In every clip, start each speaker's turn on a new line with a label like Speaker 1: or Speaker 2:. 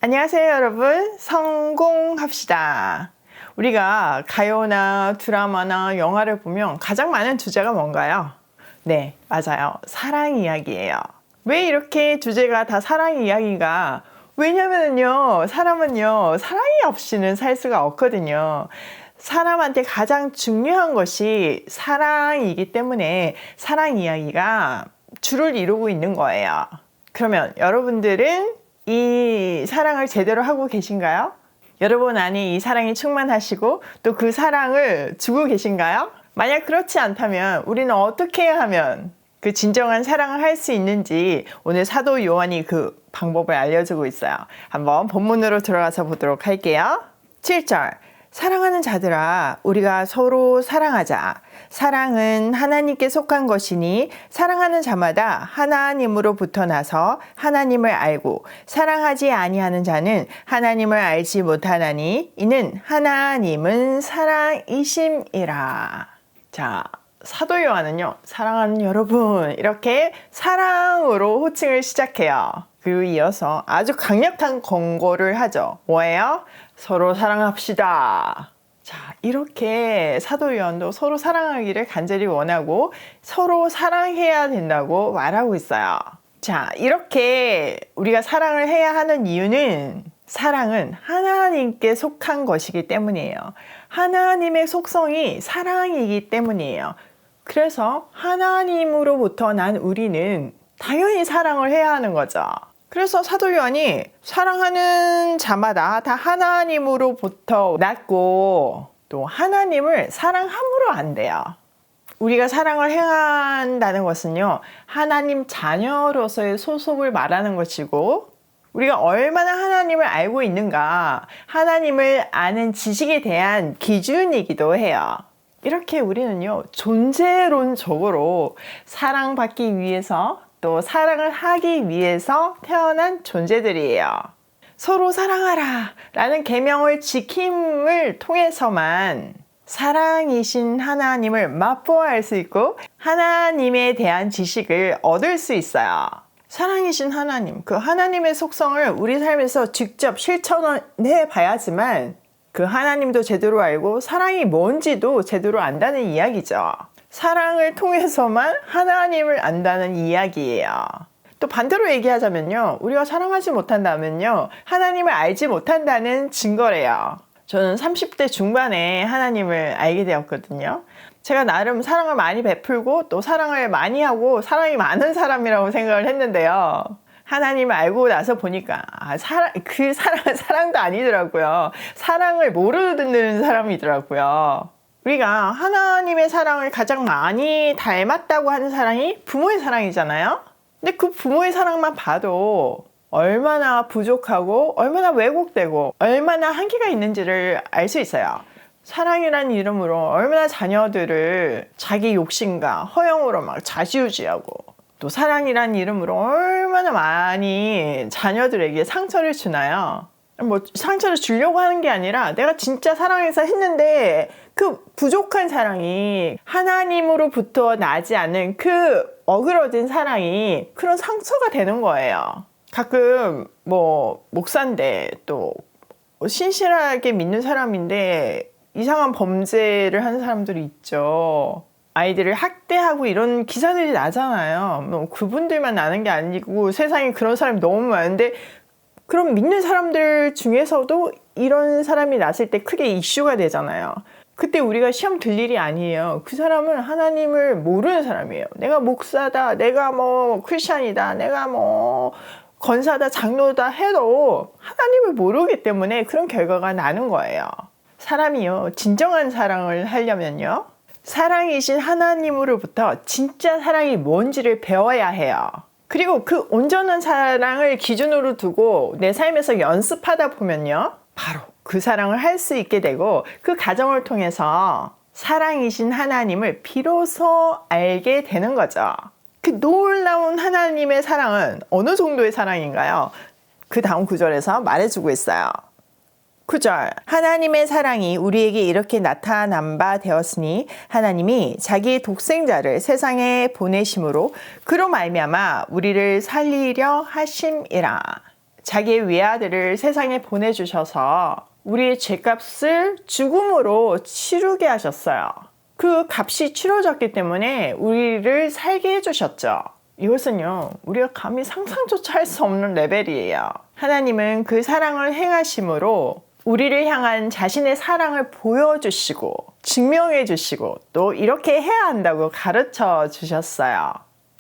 Speaker 1: 안녕하세요, 여러분. 성공합시다. 우리가 가요나 드라마나 영화를 보면 가장 많은 주제가 뭔가요? 네, 맞아요. 사랑 이야기예요. 왜 이렇게 주제가 다 사랑 이야기가? 왜냐면요, 사람은요, 사랑이 없이는 살 수가 없거든요. 사람한테 가장 중요한 것이 사랑이기 때문에 사랑 이야기가 주를 이루고 있는 거예요. 그러면 여러분들은 이 사랑을 제대로 하고 계신가요? 여러분 안에 이 사랑이 충만하시고 또 그 사랑을 주고 계신가요? 만약 그렇지 않다면 우리는 어떻게 하면 그 진정한 사랑을 할 수 있는지 오늘 사도 요한이 그 방법을 알려주고 있어요. 한번 본문으로 들어가서 보도록 할게요. 7절 사랑하는 자들아 우리가 서로 사랑하자. 사랑은 하나님께 속한 것이니 사랑하는 자마다 하나님으로부터 나서 하나님을 알고 사랑하지 아니하는 자는 하나님을 알지 못하나니 이는 하나님은 사랑이심이라. 자, 사도 요한은요, 사랑하는 여러분 이렇게 사랑으로 호칭을 시작해요. 그리고 이어서 아주 강력한 권고를 하죠. 뭐예요? 서로 사랑합시다. 자, 이렇게 사도 요한도 서로 사랑하기를 간절히 원하고 서로 사랑해야 된다고 말하고 있어요. 자, 이렇게 우리가 사랑을 해야 하는 이유는 사랑은 하나님께 속한 것이기 때문이에요. 하나님의 속성이 사랑이기 때문이에요. 그래서 하나님으로부터 난 우리는 당연히 사랑을 해야 하는 거죠. 그래서 사도 요한이 사랑하는 자마다 다 하나님으로부터 났고 또 하나님을 사랑함으로 안 돼요. 우리가 사랑을 행한다는 것은요, 하나님 자녀로서의 소속을 말하는 것이고 우리가 얼마나 하나님을 알고 있는가, 하나님을 아는 지식에 대한 기준이기도 해요. 이렇게 우리는요, 존재론적으로 사랑받기 위해서 또 사랑을 하기 위해서 태어난 존재들이에요. 서로 사랑하라 라는 계명을 지킴을 통해서만 사랑이신 하나님을 맛보아할 수 있고 하나님에 대한 지식을 얻을 수 있어요. 사랑이신 하나님, 그 하나님의 속성을 우리 삶에서 직접 실천해 봐야지만 그 하나님도 제대로 알고 사랑이 뭔지도 제대로 안다는 이야기죠. 사랑을 통해서만 하나님을 안다는 이야기예요. 또 반대로 얘기하자면요, 우리가 사랑하지 못한다면요, 하나님을 알지 못한다는 증거래요. 저는 30대 중반에 하나님을 알게 되었거든요. 제가 나름 사랑을 많이 베풀고 또 사랑을 많이 하고 사랑이 많은 사람이라고 생각을 했는데요. 하나님을 알고 나서 보니까 그 사랑은 사랑도 아니더라고요. 사랑을 모르는 사람이더라고요. 우리가 하나님의 사랑을 가장 많이 닮았다고 하는 사랑이 부모의 사랑이잖아요. 근데 그 부모의 사랑만 봐도 얼마나 부족하고 얼마나 왜곡되고 얼마나 한계가 있는지를 알 수 있어요. 사랑이라는 이름으로 얼마나 자녀들을 자기 욕심과 허영으로 막 좌지우지하고 또 사랑이라는 이름으로 얼마나 많이 자녀들에게 상처를 주나요? 뭐 상처를 주려고 하는 게 아니라 내가 진짜 사랑해서 했는데 그 부족한 사랑이 하나님으로부터 나지 않는 그 어그러진 사랑이 그런 상처가 되는 거예요. 가끔 뭐 목사인데 또 신실하게 믿는 사람인데 이상한 범죄를 하는 사람들이 있죠. 아이들을 학대하고 이런 기사들이 나잖아요. 뭐 그분들만 나는 게 아니고 세상에 그런 사람이 너무 많은데 그럼 믿는 사람들 중에서도 이런 사람이 났을 때 크게 이슈가 되잖아요. 그때 우리가 시험 들 일이 아니에요. 그 사람은 하나님을 모르는 사람이에요. 내가 목사다, 내가 뭐 크리스찬이다, 내가 뭐 권사다, 장로다 해도 하나님을 모르기 때문에 그런 결과가 나는 거예요. 사람이요, 진정한 사랑을 하려면요, 사랑이신 하나님으로부터 진짜 사랑이 뭔지를 배워야 해요. 그리고 그 온전한 사랑을 기준으로 두고 내 삶에서 연습하다 보면요, 바로 그 사랑을 할 수 있게 되고 그 과정을 통해서 사랑이신 하나님을 비로소 알게 되는 거죠. 그 놀라운 하나님의 사랑은 어느 정도의 사랑인가요? 그 다음 구절에서 말해주고 있어요. 9절 하나님의 사랑이 우리에게 이렇게 나타난 바 되었으니 하나님이 자기 독생자를 세상에 보내심으로 그로 말미암아 우리를 살리려 하심이라. 자기의 외아들을 세상에 보내주셔서 우리의 죄값을 죽음으로 치르게 하셨어요. 그 값이 치러졌기 때문에 우리를 살게 해주셨죠. 이것은요, 우리가 감히 상상조차 할 수 없는 레벨이에요. 하나님은 그 사랑을 행하심으로 우리를 향한 자신의 사랑을 보여주시고 증명해 주시고 또 이렇게 해야 한다고 가르쳐 주셨어요.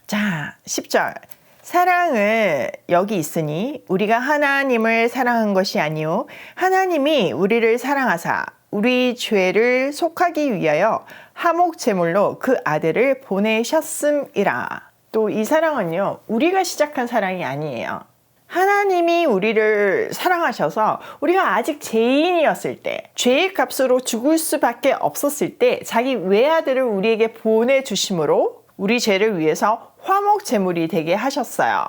Speaker 1: 자, 10절. 사랑은 여기 있으니 우리가 하나님을 사랑한 것이 아니요 하나님이 우리를 사랑하사 우리 죄를 속하기 위하여 화목 제물로 그 아들을 보내셨음이라. 또 이 사랑은요, 우리가 시작한 사랑이 아니에요. 하나님이 우리를 사랑하셔서 우리가 아직 죄인이었을 때, 죄의 값으로 죽을 수밖에 없었을 때 자기 외아들을 우리에게 보내주심으로 우리 죄를 위해서 화목 제물이 되게 하셨어요.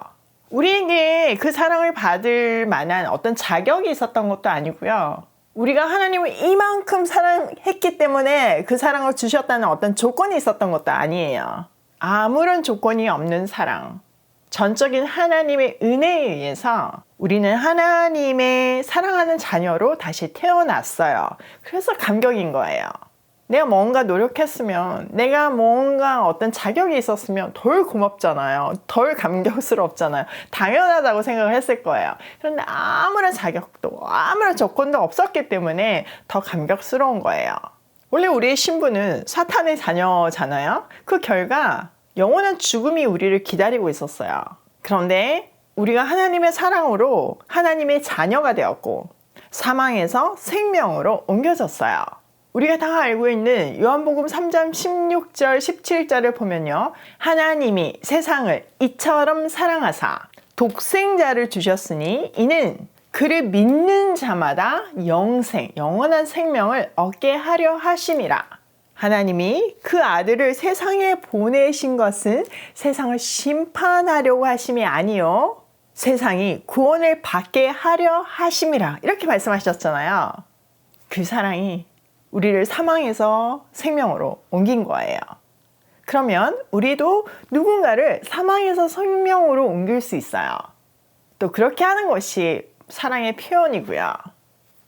Speaker 1: 우리에게 그 사랑을 받을 만한 어떤 자격이 있었던 것도 아니고요. 우리가 하나님을 이만큼 사랑했기 때문에 그 사랑을 주셨다는 어떤 조건이 있었던 것도 아니에요. 아무런 조건이 없는 사랑. 전적인 하나님의 은혜에 의해서 우리는 하나님의 사랑하는 자녀로 다시 태어났어요. 그래서 감격인 거예요. 내가 뭔가 노력했으면, 내가 뭔가 어떤 자격이 있었으면 덜 고맙잖아요. 덜 감격스럽잖아요. 당연하다고 생각을 했을 거예요. 그런데 아무런 자격도, 아무런 조건도 없었기 때문에 더 감격스러운 거예요. 원래 우리의 신분은 사탄의 자녀잖아요. 그 결과 영원한 죽음이 우리를 기다리고 있었어요. 그런데 우리가 하나님의 사랑으로 하나님의 자녀가 되었고 사망에서 생명으로 옮겨졌어요. 우리가 다 알고 있는 요한복음 3장 16절 17절을 보면요. 하나님이 세상을 이처럼 사랑하사 독생자를 주셨으니 이는 그를 믿는 자마다 영원한 생명을 얻게 하려 하심이라. 하나님이 그 아들을 세상에 보내신 것은 세상을 심판하려고 하심이 아니요 세상이 구원을 받게 하려 하심이라. 이렇게 말씀하셨잖아요. 그 사랑이 우리를 사망에서 생명으로 옮긴 거예요. 그러면 우리도 누군가를 사망에서 생명으로 옮길 수 있어요. 또 그렇게 하는 것이 사랑의 표현이고요.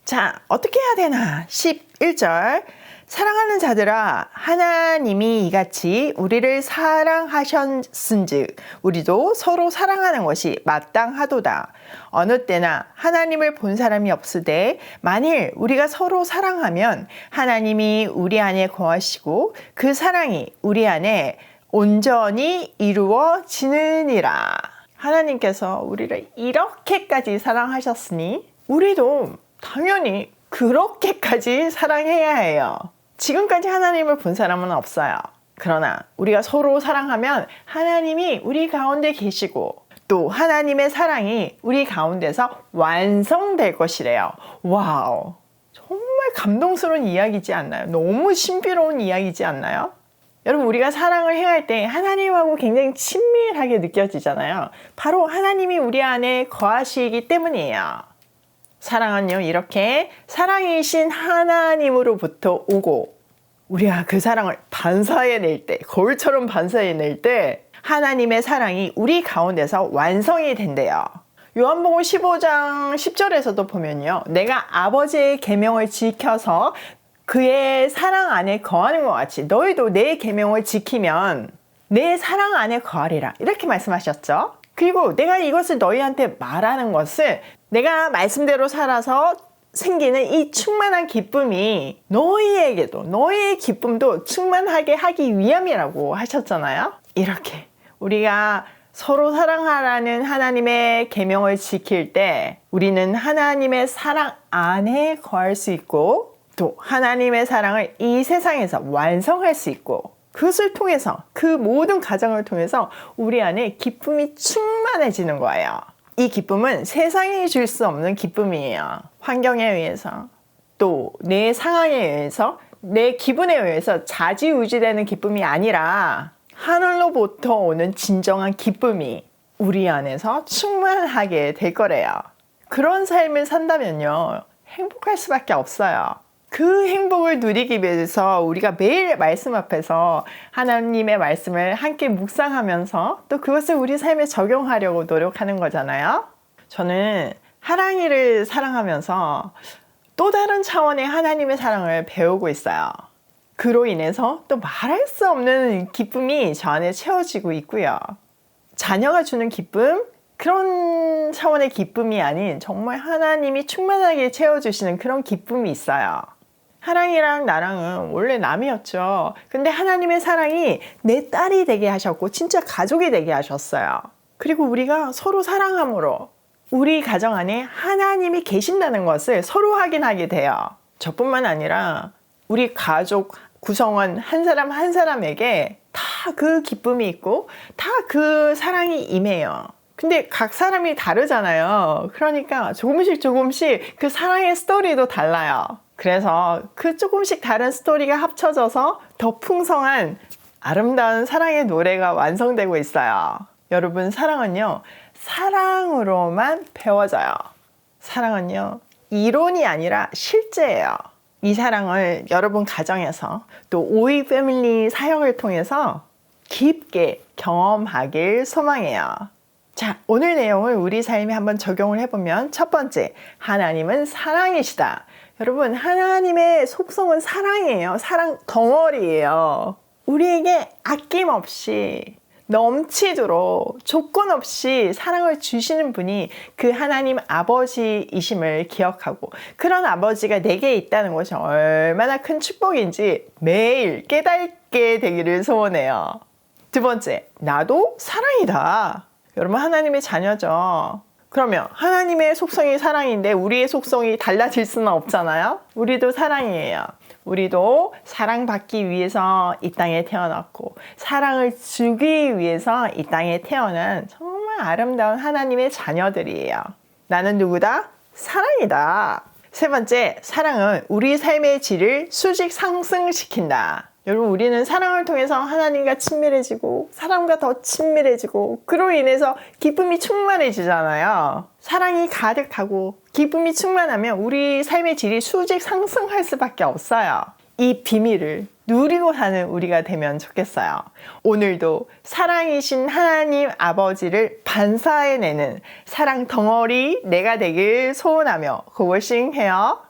Speaker 1: 자, 어떻게 해야 되나? 11절. 사랑하는 자들아, 하나님이 이같이 우리를 사랑하셨은즉 우리도 서로 사랑하는 것이 마땅하도다. 어느 때나 하나님을 본 사람이 없으되 만일 우리가 서로 사랑하면 하나님이 우리 안에 거하시고 그 사랑이 우리 안에 온전히 이루어지느니라. 하나님께서 우리를 이렇게까지 사랑하셨으니 우리도 당연히 그렇게까지 사랑해야 해요. 지금까지 하나님을 본 사람은 없어요. 그러나 우리가 서로 사랑하면 하나님이 우리 가운데 계시고 또 하나님의 사랑이 우리 가운데서 완성될 것이래요. 와우, 정말 감동스러운 이야기지 않나요? 너무 신비로운 이야기지 않나요? 여러분, 우리가 사랑을 행할 때 하나님하고 굉장히 친밀하게 느껴지잖아요. 바로 하나님이 우리 안에 거하시기 때문이에요. 사랑은요, 이렇게 사랑이신 하나님으로부터 오고 우리가 그 사랑을 반사해낼 때, 거울처럼 반사해낼 때 하나님의 사랑이 우리 가운데서 완성이 된대요. 요한복음 15장 10절에서도 보면요, 내가 아버지의 계명을 지켜서 그의 사랑 안에 거하는 것 같이 너희도 내 계명을 지키면 내 사랑 안에 거하리라. 이렇게 말씀하셨죠. 그리고 내가 이것을 너희한테 말하는 것은 내가 말씀대로 살아서 생기는 이 충만한 기쁨이 너희에게도, 너희의 기쁨도 충만하게 하기 위함이라고 하셨잖아요. 이렇게 우리가 서로 사랑하라는 하나님의 계명을 지킬 때 우리는 하나님의 사랑 안에 거할 수 있고 또 하나님의 사랑을 이 세상에서 완성할 수 있고 그것을 통해서, 그 모든 과정을 통해서 우리 안에 기쁨이 충만해지는 거예요. 이 기쁨은 세상이 줄 수 없는 기쁨이에요. 환경에 의해서, 또 내 상황에 의해서, 내 기분에 의해서 좌지우지되는 기쁨이 아니라 하늘로부터 오는 진정한 기쁨이 우리 안에서 충만하게 될 거래요. 그런 삶을 산다면요, 행복할 수밖에 없어요. 그 행복을 누리기 위해서 우리가 매일 말씀 앞에서 하나님의 말씀을 함께 묵상하면서 또 그것을 우리 삶에 적용하려고 노력하는 거잖아요. 저는 하랑이를 사랑하면서 또 다른 차원의 하나님의 사랑을 배우고 있어요. 그로 인해서 또 말할 수 없는 기쁨이 저 안에 채워지고 있고요. 자녀가 주는 기쁨, 그런 차원의 기쁨이 아닌 정말 하나님이 충만하게 채워주시는 그런 기쁨이 있어요. 하랑이랑 나랑은 원래 남이었죠. 근데 하나님의 사랑이 내 딸이 되게 하셨고 진짜 가족이 되게 하셨어요. 그리고 우리가 서로 사랑함으로 우리 가정 안에 하나님이 계신다는 것을 서로 확인하게 돼요. 저뿐만 아니라 우리 가족 구성원 한 사람 한 사람에게 다 그 기쁨이 있고 다 그 사랑이 임해요. 근데 각 사람이 다르잖아요. 그러니까 조금씩 그 사랑의 스토리도 달라요. 그래서 그 조금씩 다른 스토리가 합쳐져서 더 풍성한 아름다운 사랑의 노래가 완성되고 있어요. 여러분, 사랑은요, 사랑으로만 배워져요. 사랑은요, 이론이 아니라 실제예요. 이 사랑을 여러분 가정에서 또 오이 패밀리 사역을 통해서 깊게 경험하길 소망해요. 자, 오늘 내용을 우리 삶에 한번 적용을 해보면 첫 번째, 하나님은 사랑이시다. 여러분, 하나님의 속성은 사랑이에요. 사랑 덩어리예요. 우리에게 아낌없이 넘치도록 조건 없이 사랑을 주시는 분이 그 하나님 아버지이심을 기억하고 그런 아버지가 내게 있다는 것이 얼마나 큰 축복인지 매일 깨닫게 되기를 소원해요. 두 번째, 나도 사랑이다. 여러분, 하나님의 자녀죠. 그러면 하나님의 속성이 사랑인데 우리의 속성이 달라질 수는 없잖아요. 우리도 사랑이에요. 우리도 사랑받기 위해서 이 땅에 태어났고 사랑을 주기 위해서 이 땅에 태어난 정말 아름다운 하나님의 자녀들이에요. 나는 누구다? 사랑이다. 세 번째, 사랑은 우리 삶의 질을 수직 상승시킨다. 여러분, 우리는 사랑을 통해서 하나님과 친밀해지고 사람과 더 친밀해지고 그로 인해서 기쁨이 충만해지잖아요. 사랑이 가득하고 기쁨이 충만하면 우리 삶의 질이 수직 상승할 수밖에 없어요. 이 비밀을 누리고 사는 우리가 되면 좋겠어요. 오늘도 사랑이신 하나님 아버지를 반사해내는 사랑 덩어리 내가 되길 소원하며 고고싱해요.